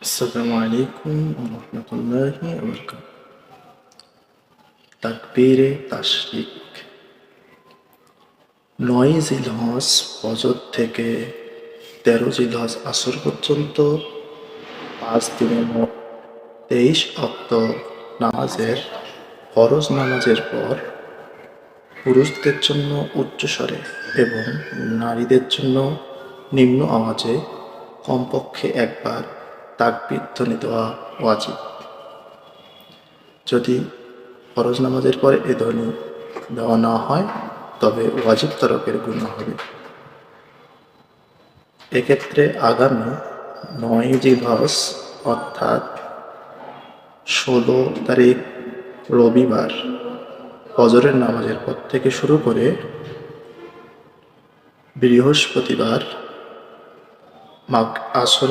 আসসালামু আলাইকুম রহমতুল্লাহি তাকবীরে তাশরিক। ৯ জিলহজ ফজর থেকে ১৩ জিলহজ আসর পর্যন্ত ৫ দিনে মোট ২৩ ওয়াক্ত নামাজের ফরজ নামাজের পর পুরুষদের জন্য উচ্চস্বরে এবং নারীদের জন্য নিম্ন আওয়াজে কমপক্ষে একবার তাকবীর ধ্বনি দেওয়া ওয়াজিব। যদি ফরজ নামাজের পরে এ ধ্বনি দেওয়া না হয় তবে ওয়াজিব তরকের গুনাহ হবে। এক্ষেত্রে আগামী ৯ জিলহজ অর্থাৎ ১৬ তারিখ রবিবার ফজরের নামাজের পর থেকে শুরু করে বৃহস্পতিবার আসর